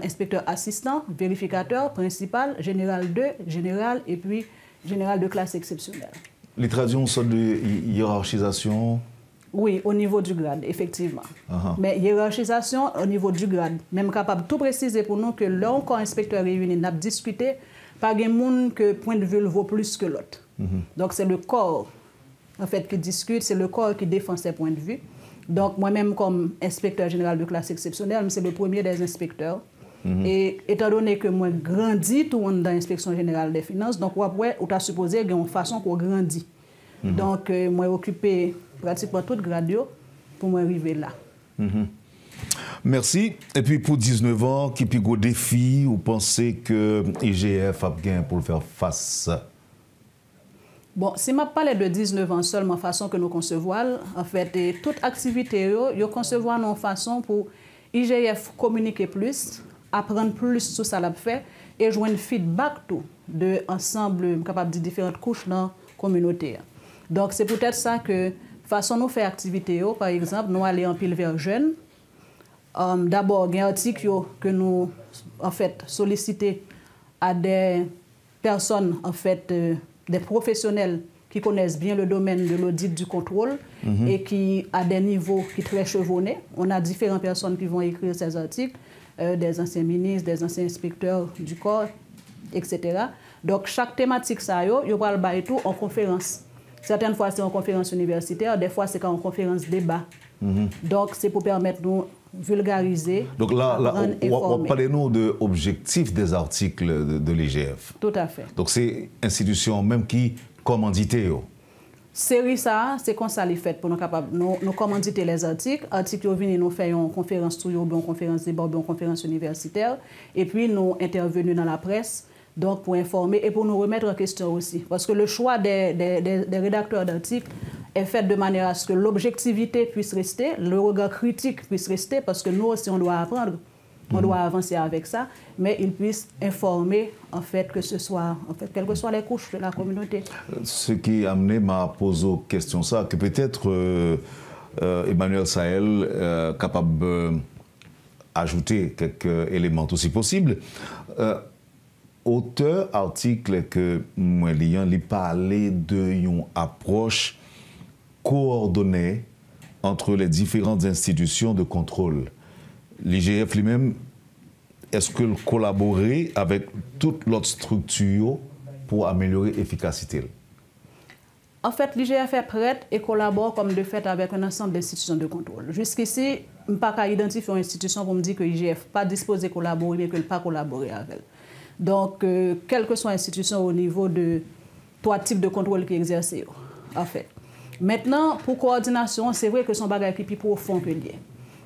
inspecteur assistant, vérificateur, principal, général 2, général et puis général de classe exceptionnelle. Les traductions sont de hiérarchisation? Oui, au niveau du grade, effectivement. Mais hiérarchisation au niveau du grade, même capable de tout préciser pour nous que là, quand inspecteur réuni, n'a discuté, pas de monde que point de vue vaut plus que l'autre. Donc, c'est le corps en fait, qui discute, c'est le corps qui défend ses points de vue. Donc, moi-même, comme inspecteur général de classe exceptionnelle, c'est le premier des inspecteurs. Et étant donné que moi, grandis tout le monde dans l'inspection générale des finances, donc, après, on a supposé qu'il y a une façon qu'on grandit. Donc, moi, j'ai occupé pratiquement tout le grade pour m'arriver là. Merci. Et puis, pour 19 ans, qui puis gros défi, vous pensez que IGF a bien pour faire face? Bon, si je parle de 19 ans seulement, façon que nous concevons, en fait, toute activité, nous concevons une façon pour IGF communiquer plus, apprendre plus sur ça l'a fait et jouer un feedback tout de ensemble capable de différentes couches dans la communauté. Donc, c'est peut-être ça que façon nous faire activité, par exemple, nous aller en pile vers jeunes. D'abord, il y a un article que nous en fait solliciter à des personnes en fait des professionnels qui connaissent bien le domaine de l'audit du contrôle et qui à des niveaux qui sont très chevronnés. On a différentes personnes qui vont écrire ces articles, des anciens ministres, des anciens inspecteurs du corps, etc. Donc chaque thématique ça yo va le bailler tout en conférence. Certaines fois c'est en conférence universitaire, des fois c'est en conférence débat. Donc c'est pour permettre nous vulgariser. Donc là on parle-nous de l'objectif des articles de l'IGF. Tout à fait. Donc c'est institution même qui commandité. Série ça, c'est comme ça les fait pour nous capables nous commanditer les articles. Articles viennent nous faire une conférence tout une conférence débat, une conférence universitaire et puis nous intervenir dans la presse. Donc, pour informer et pour nous remettre en question aussi. Parce que le choix des rédacteurs d'articles est fait de manière à ce que l'objectivité puisse rester, le regard critique puisse rester, parce que nous aussi, on doit apprendre, on doit avancer avec ça, mais ils puissent informer, en fait, que ce soit, en fait, quelles que soient les couches de la communauté. Ce qui a amené m'a posé question ça, que peut-être Emmanuel Sahel capable d'ajouter quelques éléments aussi possibles. Auteur article que moi liant li parler de une approche coordonnée entre les différentes institutions de contrôle. L'IGF lui-même est-ce que collaborer avec toute l'autre structure pour améliorer l'efficacité? En fait, l'IGF est prête et collabore comme de fait avec un ensemble d'institutions de contrôle. Jusqu'ici, je ne peux pas identifier une institution pour me dire que l'IGF n'est pas disposé à collaborer, mais qu'elle n'a pas collaboré avec elle. Donc, quelle que soit l'institution au niveau de trois types de contrôle qui exercent, en fait. Maintenant, pour coordination, c'est vrai que son bagage est plus profond que lié.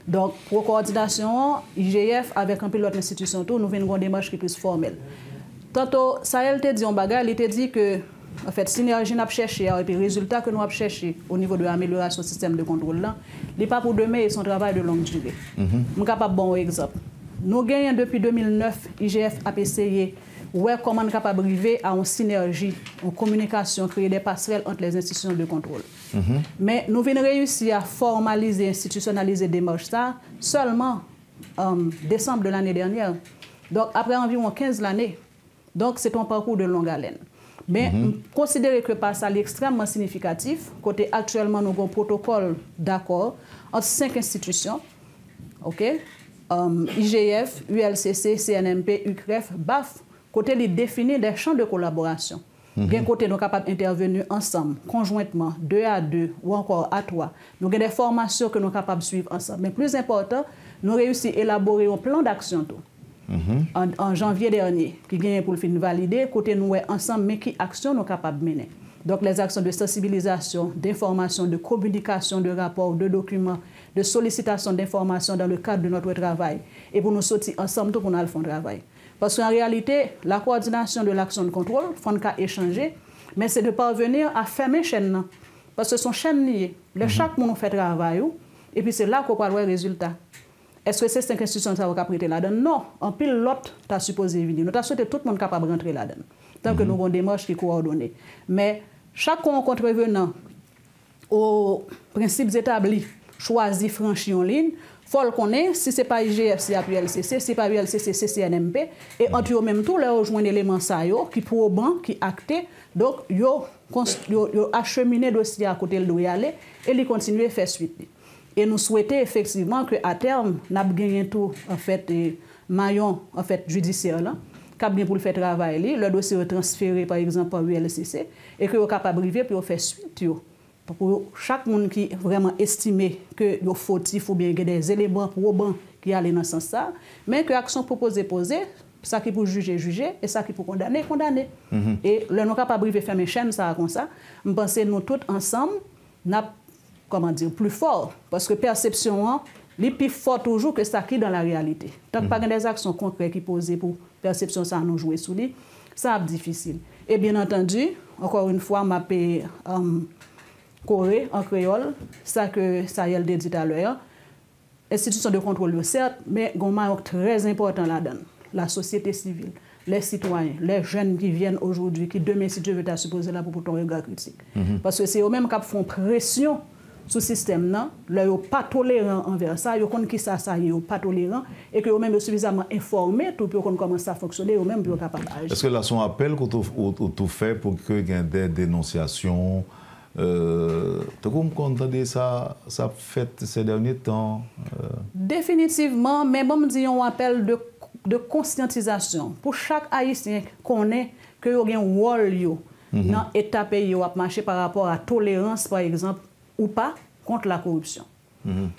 Donc, pour coordination, IGF, avec un pilote d'institution, nous venons une démarche qui est plus formelle. Tantôt, ça, elle te dit un bagage, il te dit que, en fait, synergie n'a pas cherché, et puis résultat que nous avons cherché au niveau de l'amélioration du système de contrôle, là, il n'est pas pour demain et son travail de longue durée. Je suis capable de bon exemple. Nous gagnons depuis 2009, IGF a essayé comment nous sommes capables d'arriver à une synergie, une communication, créer des passerelles entre les institutions de contrôle. Mais nous venons réussir à formaliser, institutionnaliser des démarches ça seulement en décembre de l'année dernière. Donc après environ 15 années. Donc c'est un parcours de longue haleine. Mais considérez que par ça, l'extrêmement significatif, côté actuellement nous avons un protocole d'accord entre 5 institutions, ok? IGF, ULCC, CNMP, UCREF, BAF, côté les définir des champs de collaboration. Bien côté nous sommes capables d'intervenir ensemble, conjointement, 2 à 2 ou encore à 3. Nous avons des formations que nous sommes capables de suivre ensemble. Mais plus important, nous réussissons à élaborer un plan d'action en janvier dernier, qui vient pour le fin valider, côté nous ensemble, mais qui action nous sommes capables de mener. Donc les actions de sensibilisation, d'information, de communication, de rapports, de documents, de sollicitation d'informations dans le cadre de notre travail. Et pour nous sortir ensemble pour nous faire le travail. Parce qu'en réalité, la coordination de l'action de contrôle, il faut échanger, mais c'est de parvenir à fermer chaîne. Parce que ce sont chaînes liées. Chaque monde fait travail, et puis c'est là qu'on va voir le résultat. Est-ce que c'est 5 institutions qui ont prêté là-dedans? Non. En pile, l'autre, tu as supposé venir. Nous avons souhaité tout le monde capable de rentrer là-dedans. Tant que nous avons des démarches qui sont coordonnées. Mais chaque contrevenant aux principes établis, choisi, franchi en ligne, il faut le connaître. Si ce n'est pas IGF, c'est ULCC. Si ce n'est pas ULCC, c'est CNMP. Et entre eux même tout, là, on joue un élément qui proban, qui acté. Donc, ils ont acheminé le dossier à côté de où il aller et ils continuent à faire suite. Et nous souhaitons effectivement qu'à terme, nous avons gagné tout, en fait, maillon en fait, judiciaire, là, qui a bien pour le faire travailler, le dossier est transféré, par exemple, par ULCC, et que vous êtes capable d'arriver pour faire suite. Pour chaque monde qui vraiment estimé que vous fautif ou bien il y a des éléments probants qui allaient dans ce sens-là, mais que l'action proposée, posée, ça qui pour juger, juger, et ça qui pour condamner, condamner. Et le nous capable de faire mes chaînes, ça comme ça, je pense que nous tous ensemble, nous comment dire, plus fort. Parce que perception, est plus fort toujours que ça qui est dans la réalité. Tant que pas des actions concrètes qui posent pour perception, ça nous jouer sous lui, ça est difficile. Et bien entendu, encore une fois, ma paix Corée en créole, ça que ça y est dit tout à l'heure, institution de contrôle, certes, mais il y a un manque très important là-dedans. La société civile, les citoyens, les jeunes qui viennent aujourd'hui, qui demain, si Dieu veut, t'as supposé là pour ton regard critique. Parce que c'est eux-mêmes qui font pression sur le système, là, ils ne sont pas tolérants envers ça, ils connaissent qui ça, ils ne sont pas tolérants, et que eux-mêmes sont suffisamment informés pour qu'on commence à fonctionner, eux-mêmes pour capables d'agir. Est-ce que là, son appel qu'on a fait pour qu'il y ait des dénonciations, tu as ça fait ces derniers temps? Définitivement, mais bon, me dit un appel de conscientisation pour chaque Haïtien connaît que y a un rôle dans l'état pays à marcher par rapport à la tolérance, par exemple, ou pas, contre la corruption.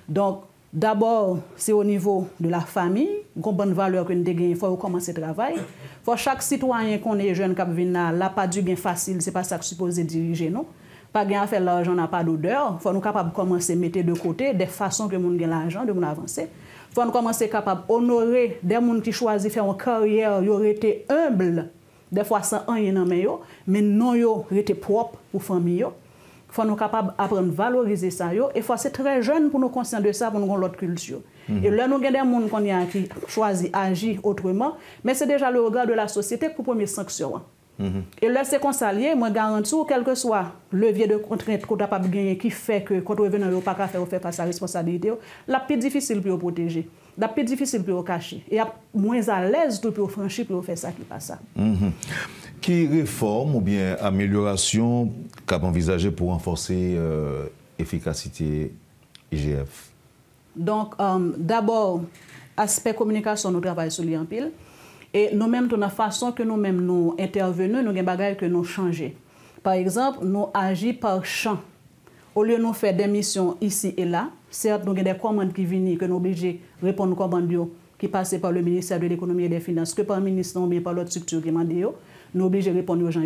Donc, d'abord, c'est au niveau de la famille, une bonne valeur que nous avons, il faut commencer le travail. Il faut chaque citoyen qu'on est jeune qui vient là, pas du gain facile, ce n'est pas ça que supposé diriger, non? Pas gain à faire l'argent, n'a pas d'odeur. Il faut nous capables commencer à mettre de côté des façons que nous gagnons l'argent, de nous avancer. Il faut nous commencer capable d'honorer des gens qui choisissent de faire une carrière, ils auraient été humbles, des fois sans rien dans les mains, mais non, ils auraient été propres pour la famille. Il faut nous capables d'apprendre à valoriser ça. Et il faut c'est très jeune pour nous conscients de ça, pour nous avoir l'autre culture. Et là, nous avons des gens qui choisissent d'agir autrement, mais c'est déjà le regard de la société pour la première sanction. Et là, c'est qu'on s'allie, moi, garantis, quel que soit le levier de contrainte qu'on n'a pas gagné, qui fait que quand on revient dans le pas faire face à la responsabilité, la plus difficile pour protéger, la plus difficile pour cacher, et moins à l'aise pour franchir pour faire ça qui passe ça. Qui réforme ou bien amélioration qu'a envisagé pour renforcer l'efficacité IGF? Donc, d'abord, aspect communication, nous travaillons sur lui en pile. Et nous-mêmes, dans la façon que nous-mêmes nous intervenons, nous avons des bagages que nous changeons. Par exemple, nous agissons par champ. Au lieu de nous faire des missions ici et là, certes, nous avons des commandes qui viennent, que nous sommes obligés de répondre aux commandes qui passent par le ministère de l'économie et des finances, que par le ministère ou bien par l'autre structure qui m'a dit, nous sommes obligés de répondre aux gens.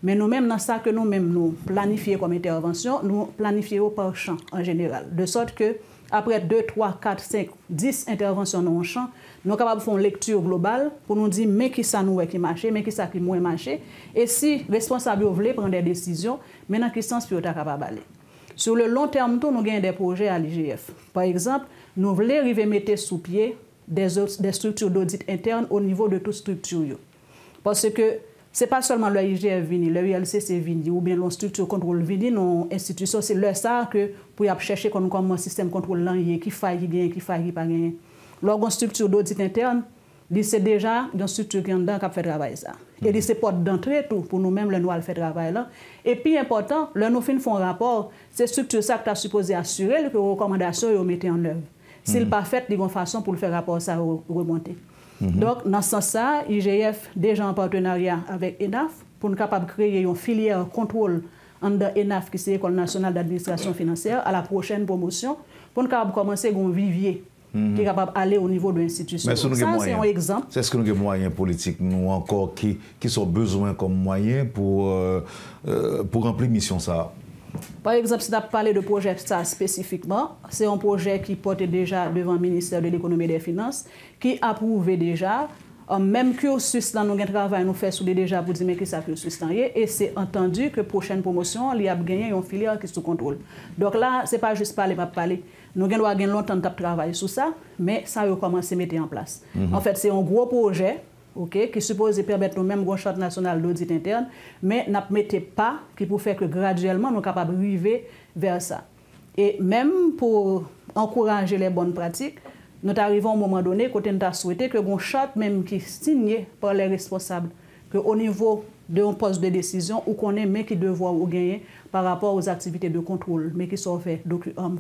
Mais nous-mêmes, dans ça que nous-mêmes nous planifions comme intervention, nous planifions par champ en général. De sorte que, après 2, 3, 4, 5, 10 interventions dans un champ, nous sommes capables de faire une lecture globale pour nous dire mais qui ça nous qui marche, mais qui ça qui moins marche. Et si responsable veut prendre des décisions, mais dans quel sens nous sommes capables d'aller. Sur le long terme, nous avons des projets à l'IGF. Par exemple, nous voulons arriver à mettre sous pied des structures d'audit interne au niveau de toute structure. Parce que ce n'est pas seulement le IGF vini, le ILCC vini, ou bien la structure contrôle vini, nos institutions, c'est le ça que pour chercher comment un système contrôle qui faille, qui gagne, qui faille, qui pas gagne. Lorsqu'on structure d'audit interne, c'est déjà une structure qui est dedans qui fait travail ça. Et c'est porte d'entrée tout pour nous-mêmes le nous faire travail là. Et puis important, le nous font un rapport, c'est structure ça que tu as supposé assurer que les recommandations sont mettez en œuvre. S'il pas fait, il y a une façon pour le faire rapport ça remonter. Donc dans ce sens-là, IGF déjà en partenariat avec ENAF pour nous capable créer une filière contrôle under ENAF qui c'est l'École nationale d'administration financière à la prochaine promotion pour nous capable commencer un vivier qui est capable d'aller au niveau de l'institution. Ça, c'est un exemple. C'est ce que nous avons moyens politiques, nous encore, qui sont besoin comme moyens pour remplir mission ça. Par exemple, si tu as parlé de projet ça spécifiquement, c'est un projet qui porte déjà devant le ministère de l'économie et des finances, qui approuve déjà, même que au dans nous travail nous fait sous déjà pour dire mais qui ça que et c'est entendu que prochaine promotion, il y a gagné une filière qui est sous contrôle. Donc là, c'est pas juste parler, pas parler. Nous avons gagné longtemps de travailler sur ça, mais ça a commencé à mettre en place. En fait, c'est un gros projet. Okay, qui suppose permettre nous-mêmes un charte national d'audit interne, mais n'a mettez pas qui pour faire que graduellement nous sommes capables d'arriver vers ça. Et même pour encourager les bonnes pratiques, nous arrivons à un moment donné quand nous avons souhaité que un charte même qui est signé par les responsables, que au niveau d'un poste de décision, ou qu'on ait mais qui devoir ou gagner par rapport aux activités de contrôle, mais qui sont faits,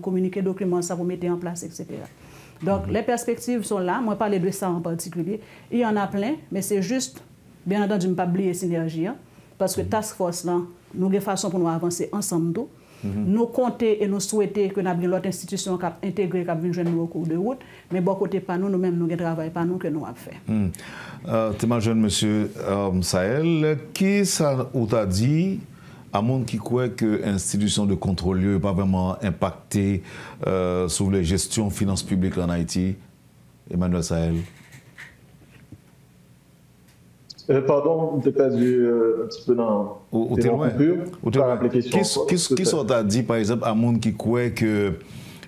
communiquer documents, ça vous mettez en place, etc. Donc, les perspectives sont là. Moi, parler de ça en particulier. Il y en a plein, mais c'est juste, bien entendu, ne pas oublier synergie. Parce que Task Force, là, nous avons une façon pour nous avancer ensemble. Nous compter et nous souhaiter que nous avons l'autre institution qui a intégré, qui a vu nous au cours de route. Mais bon côté, pas nous, nous-mêmes, nous travaillons pas nous que nous avons fait. Tu m'as jeune monsieur Sahel, qui ça ou t'a dit à monde qui croit que l'institution de contrôle n'est pas vraiment impactée sur les gestions finances publiques en Haïti, Emmanuel Sahel? Pardon, tu as perdu un petit peu dans tes coupures. Qui sont à dit, par exemple, à monde qui croit que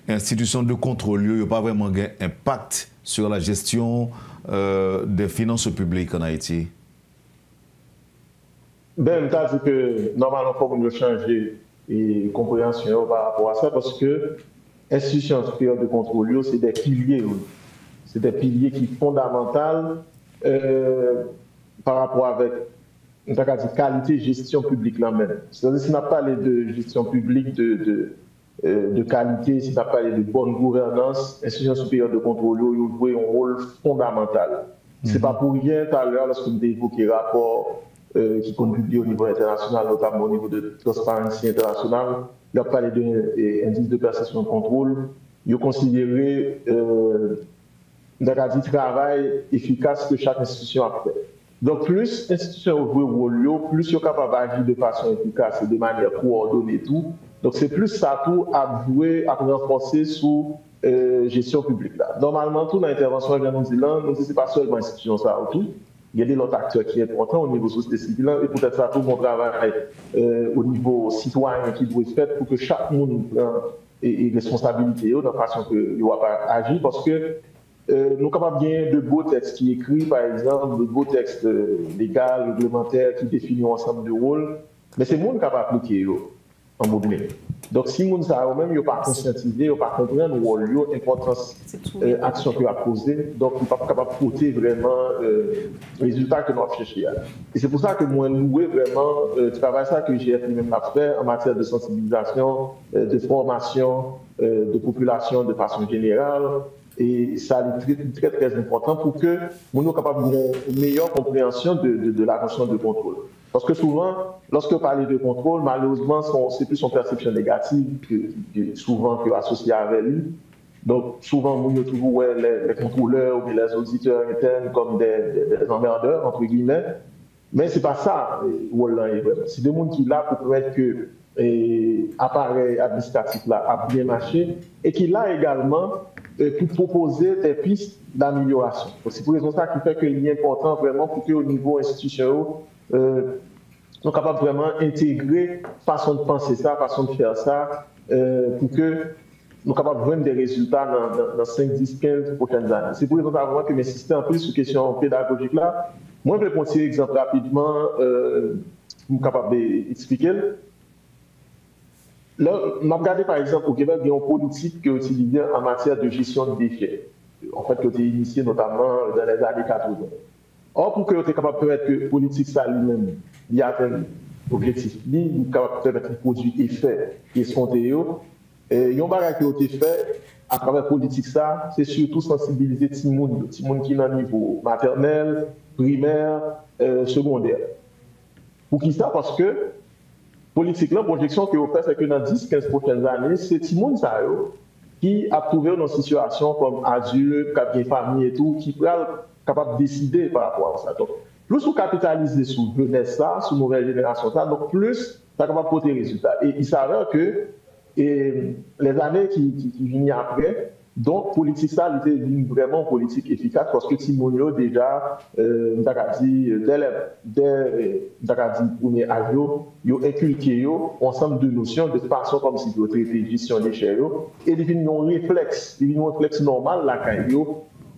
l'institution de contrôle n'a pas vraiment impact sur la gestion des finances publiques en Haïti? Ben, je dit que normalement, il faut qu'on changer et compréhension par rapport à ça parce que l'institution supérieure de contrôle, c'est des piliers. C'est des piliers qui sont fondamentaux par rapport avec qualité de gestion publique là-même. C'est-à-dire, si on a parlé de gestion publique de qualité, si on a parlé de bonne gouvernance, l'institution supérieure de contrôle joue un rôle fondamental. Ce n'est pas pour rien, tout à l'heure, lorsque nous évoqué le rapport qui contribue au niveau international, notamment au niveau de transparence internationale, il a parlé d'indice de perception de contrôle, il a considéré le travail efficace que chaque institution a fait. Donc, plus l'institution joue un rôle, plus il est capable d'agir de façon efficace et de manière coordonnée tout. Donc, c'est plus ça tout à jouer, à renforcer sous gestion publique. Là. Normalement, tout dans l'intervention, je viens de dire, nous disons, ce n'est pas seulement l'institution, ça tout. Il y a des autres acteurs qui sont importants au niveau société civile et peut-être ça tout mon travail au niveau citoyen qui doit être fait pour que chaque monde ait responsabilité de la façon qu'il doit agir parce que nous sommes capables de gagner de beaux textes qui écrivent, par exemple, de beaux textes légaux, réglementaires qui définissent un ensemble de rôles, mais c'est le monde qui a appliqué en mobilier. Donc, si nous savons même, ils n'ont pas conscientisé, ils n'ont pas compris le rôle, l'importance de l'action qu'il a posée, donc ils ne sont pas capables de porter vraiment le résultat que nous avons cherché. Et c'est pour ça que moi, nous vraiment le travail ça que j'ai lui-même fait en matière de sensibilisation, de formation de population de façon générale, Et ça est très, très important pour que nous soyons capables d'avoir une meilleure compréhension de la notion de contrôle. Parce que souvent, lorsque vous parlez de contrôle, malheureusement, c'est plus une perception négative souvent associée avec lui. Donc, souvent, nous avons toujours les contrôleurs ou les auditeurs internes comme des emmerdeurs, entre guillemets. Mais ce n'est pas ça, c'est des gens qui sont là pour permettre que l'appareil administratif là a bien marché et qui là également pour proposer des pistes d'amélioration. C'est pour raison ça qui fait qu'il est important vraiment pour qu'au niveau institutionnel, nous sommes capables vraiment d'intégrer façon de penser ça, façon de faire ça, pour que nous sommes capables de voir des résultats dans 5, 10, 15 prochaines années. C'est pour raison ça que m'insiste en plus sur la question pédagogique là. Moi, je vais prendre un exemple rapidement pour capable d'expliquer. Là, on a regardé par exemple au Québec, il y a une politique qui est utilisée en matière de gestion de déchets. En fait, qui a été initiée notamment dans les années 80. Or, pour que vous soyez capable de permettre que la politique ça lui-même, il y a un objectif, il est capable de permettre de produire effet qui est escompté. Il y a un bagage qui a été fait à travers la politique ça, c'est surtout sensibiliser les gens qui sont au niveau maternel, primaire, secondaire. Pour qui ça? Parce que politique, la projection que vous faites, c'est que dans 10-15 prochaines années, c'est tout le monde qui a trouvé une situation comme adulte, qui a une famille et tout, qui est capable de décider par rapport à ça. Donc, plus vous capitalisez sur jeunesse ça, sur nouvelle génération ça, donc plus ça capable de porter des résultats. Et il s'avère que les années qui viennent après, donc politique ça, était vraiment politique efficace parce que Timonio déjà, dès premier âge, ils ont inculqué ensemble de notions de façon comme si vous traitez gestion des déchets et ils ont un réflexe normal là quand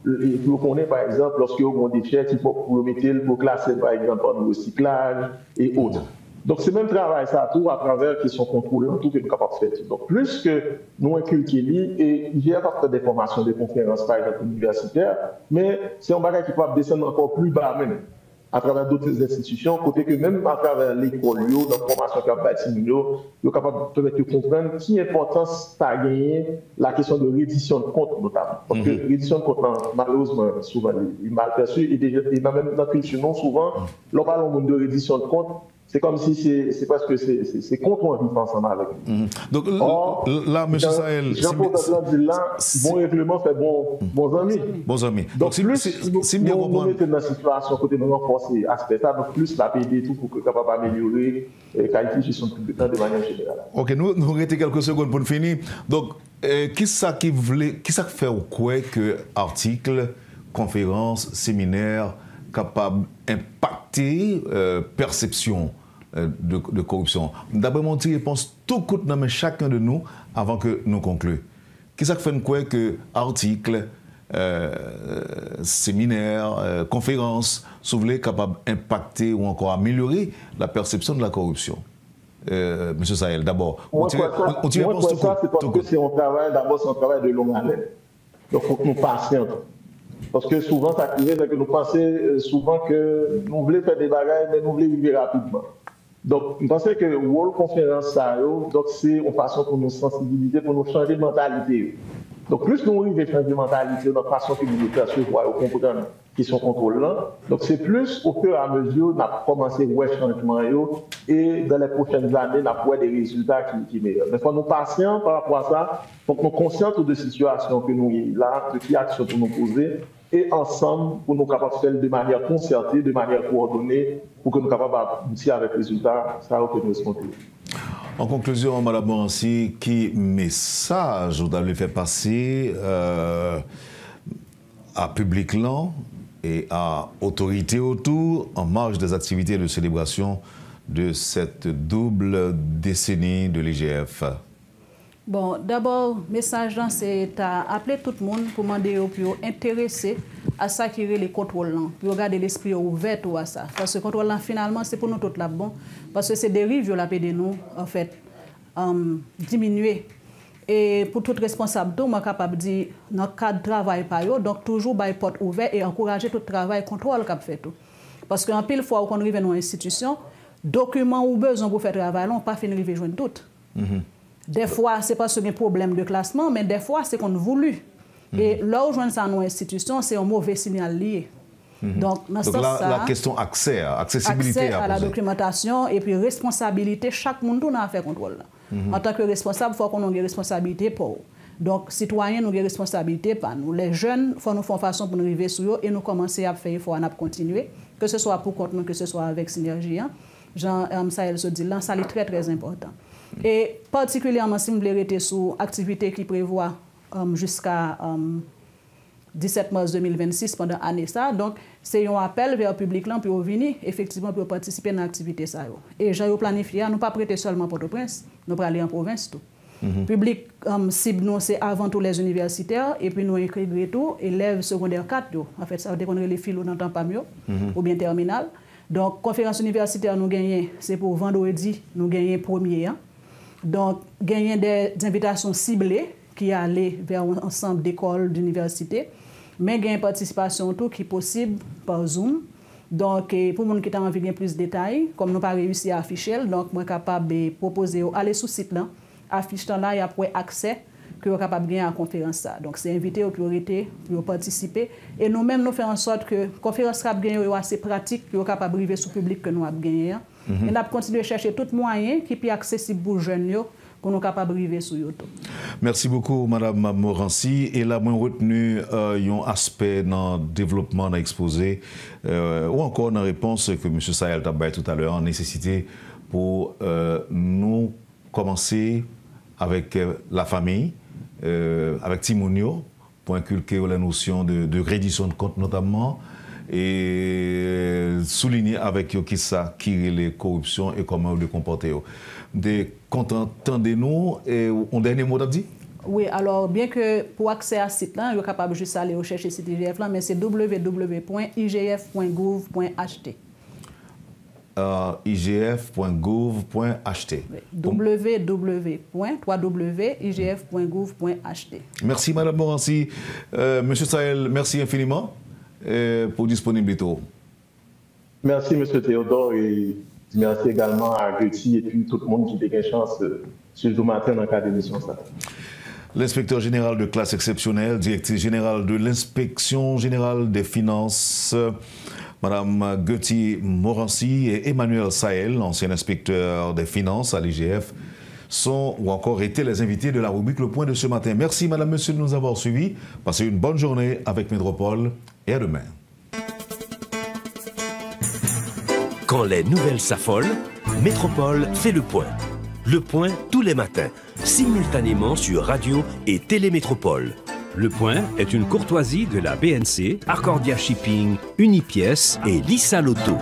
vous connaissez par exemple lorsque vous avez des déchets, il faut mettre pour classer par exemple en recyclage et autres. Donc, c'est le même travail, ça, tout à travers qui sont contrôlés, tout que nous sommes capables de faire. Donc, plus que nous inculquons, et il y a pas des formations, des conférences, par exemple, universitaires, mais c'est un bagage qui peut descendre encore plus bas même, à travers d'autres institutions, côté que même à travers l'école, la formation qui a bâti, nous sommes capables de comprendre qui importance ça a gagné la question de reddition de compte, notamment. Parce que reddition de compte, malheureusement, souvent, il est mal perçu, et même dans la culture, non souvent, l'on parle de reddition de compte, c'est comme si c'est parce que c'est contre moi vivre ensemble avec lui. Donc là, M. Sahel, Jean-Paul dit là, bon règlement fait bons amis. Bons amis. Donc plus nous mettons dans la situation côté de renforcer l'aspect ça, donc plus la PD tout pour que capable d'améliorer la qualité de gestion publique de manière générale. Ok, nous restons quelques secondes pour finir. Donc, qui ça fait ou quoi que article, conférence, séminaire capable d'impacter perception de corruption? D'abord, mon petit réponse tout coûte dans chacun de nous avant que nous concluons. Qu'est-ce que fait quoi que article, séminaire, conférence, sont capables d'impacter ou encore améliorer la perception de la corruption? Monsieur Sahel, d'abord. Moi, ça, c'est parce que c'est un travail, d'abord, c'est un travail de longue haleine. Donc, il faut que nous passions. Parce que souvent, ça arrive, c'est que nous pensons souvent que nous voulons faire des bagages, mais nous voulons vivre rapidement. Donc, je pense que le rôle conférence, c'est une façon pour nous sensibiliser, pour nous changer de mentalité. Donc, plus nous arrivons à changer de mentalité, dans la façon que nous percevons et comprendre qui sont contrôlants, donc c'est plus au fur et à mesure qu'on a commencé à voir changement et dans les prochaines années, on a voir des résultats qui sont meilleurs. Mais quand nous patients par rapport à ça, donc nous sommes conscients de situations que nous avons là, de quelles actions pour nous poser, et ensemble, pour nous capables de faire de manière concertée, de manière coordonnée, pour que nous soyons capables d'aboutir avec les résultats, ça que nous escomptons. En conclusion, Mme Morancy, quel message vous avez fait passer à public lent et à autorité autour en marge des activités de célébration de cette double décennie de l'IGF? Bon, d'abord, le message, c'est d'appeler tout le monde pour demander pour intéresser à ça qui est les contrôles, pour garder l'esprit ouvert à ça. Parce que le contrôle, finalement, c'est pour nous tous là bon, parce que c'est des dérives la paix de nous, en fait, diminuer. Et pour tout responsable, je suis capable de dire, dans le cadre de travail, donc toujours les portes ouvertes et encourager tout le travail contrôle qu'on fait tout. Parce qu'en pile fois, quand on arrive dans une institution, documents ou besoin pour faire travail, on ne pas finir de joindre tout. Des fois, ce n'est pas un problème de classement, mais des fois, c'est qu'on a voulu. Et là où joindre ça dans l'institution, c'est un mauvais signal lié. Donc, dans ce sens, la question accessibilité à la documentation et puis responsabilité, chaque monde a fait contrôle. En tant que responsable, il faut qu'on ait une responsabilité pour eux. Donc, citoyens, nous avons une responsabilité pour nous. Les jeunes, il faut nous faire façon pour nous arriver sur eux et nous commencer à faire, il faut continuer, que ce soit pour compte nous, que ce soit avec Synergie. Jean Sahel se dit, là, ça est très, très important. Et particulièrement, si vous voulez rester sur activité qui prévoit jusqu'à 17 mars 2026 pendant l'année ça. Donc, c'est un appel vers le public là pour venir effectivement pour participer dans l'activité ça. Et j'ai planifié, nous pas prêter seulement Port-au-Prince, nous pour aller en province tout. Public cible nous c'est avant tout les universitaires et puis nous intégrer tout élèves secondaires 4 en fait ça veut dire qu'on les filles dans temps pas mieux ou bien terminal. Donc conférence universitaire nous gagner c'est pour vendredi nous gagner premier hein. Donc gagner des invitations ciblées qui allaient vers un ensemble d'écoles d'universités. Mais il y a une participation tout qui est possible par Zoom. Donc, pour les gens qui ont envie de plus de détails, comme nous n'avons pas réussi à afficher, donc je suis capable de proposer aller sur le site là, affiche là, il y a accès que vous êtes capable de gagner à la conférence. Donc, c'est invité aux priorités pour participer. Et nous-mêmes, nous faisons en sorte que la conférence soit assez pratique pour capable d'arriver sur le public que nous avons gagné. Et nous avons continué à chercher tout moyen qui est accessible pour les jeunes. Pour nous capables d'arriver sur YouTube. Merci beaucoup, Mme Morancy. Et là, moi, retenu un aspect dans le développement, dans l'exposé, ou encore dans la réponse que M. Sahel t'a dit tout à l'heure, en nécessité pour nous commencer avec la famille, avec Timounio, pour inculquer la notion de reddition de compte notamment, et souligner avec eux qui ça, qui est les corruptions et comment vous les comporter. Entendez-nous et un dernier mot d'abdi? Oui, alors bien que pour accès à ce site là, vous êtes capable juste aller rechercher le site IGF là, mais c'est www.igf.gouv.ht. igf.gouv.ht. www.igf.gouv.ht. Merci Mme Morancy. Monsieur Sahel, merci infiniment pour disponibilité. Merci M. Théodore et merci également à Guti et puis tout le monde qui a eu chance ce jour matin dans le cadre de l'émission. L'inspecteur général de classe exceptionnelle, directrice générale de l'inspection générale des finances, Mme Guti Morancy et Emmanuel Sahel, ancien inspecteur des finances à l'IGF, sont ou encore été les invités de la rubrique Le Point de ce matin. Merci Madame, Monsieur de nous avoir suivis. Passez une bonne journée avec Métropole et à demain. Quand les nouvelles s'affolent, Métropole fait le point. Le point tous les matins, simultanément sur Radio et Télémétropole. Le Point est une courtoisie de la BNC, Arcordia Shipping, Unipièce et Lissa Loto.